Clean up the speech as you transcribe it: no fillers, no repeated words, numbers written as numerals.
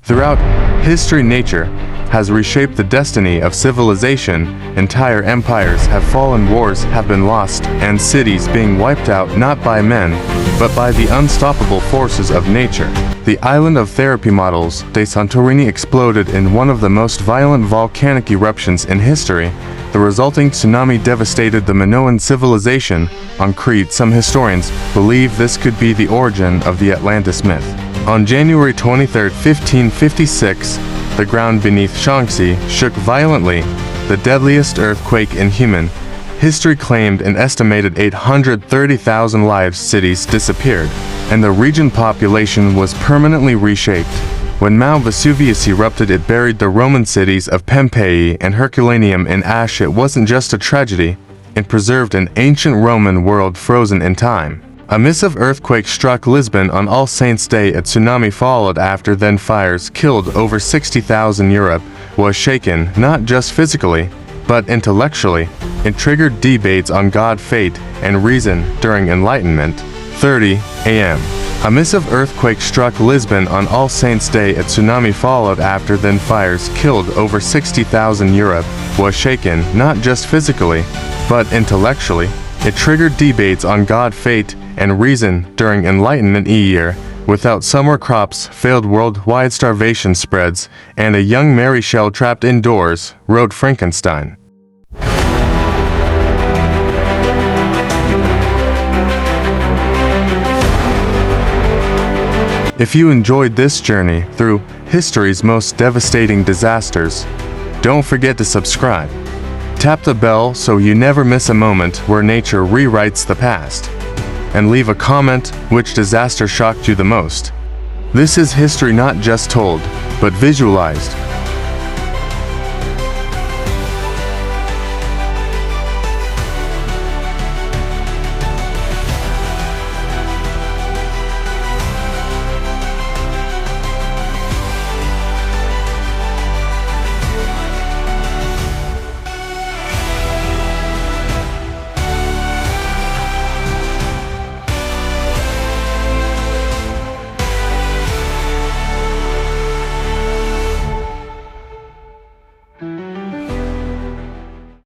Throughout history, nature has reshaped the destiny of civilization. Entire empires have fallen, wars have been lost, and cities being wiped out not by men, but by the unstoppable forces of nature. The island of therapy models de Santorini exploded in one of the most violent volcanic eruptions in history. The resulting tsunami devastated the Minoan civilization on Crete. Some historians believe this could be the origin of the Atlantis myth. On January 23, 1556, the ground beneath Shanxi shook violently, the deadliest earthquake in human history. Claimed an estimated 830,000 lives. Cities disappeared, and the region population was permanently reshaped. When Mount Vesuvius erupted, it buried the Roman cities of Pompeii and Herculaneum in ash. It wasn't just a tragedy, it preserved an ancient Roman world frozen in time. A massive earthquake struck Lisbon on All Saints' Day. A tsunami followed after. Then fires killed over 60,000. Europe was shaken, not just physically, but intellectually. It triggered debates on God, fate, and reason during Enlightenment. 30 a.m. A massive earthquake struck Lisbon on All Saints' Day. A tsunami followed after. Then fires killed over 60,000. Europe was shaken, not just physically, but intellectually. It triggered debates on God, fate, and reason during Enlightenment year. Without summer crops, failed worldwide starvation spreads, and a young Mary Shelley trapped indoors, wrote Frankenstein. If you enjoyed this journey through history's most devastating disasters, don't forget to subscribe. Tap the bell so you never miss a moment where nature rewrites the past. And leave a comment which disaster shocked you the most. This is history not just told, but visualized.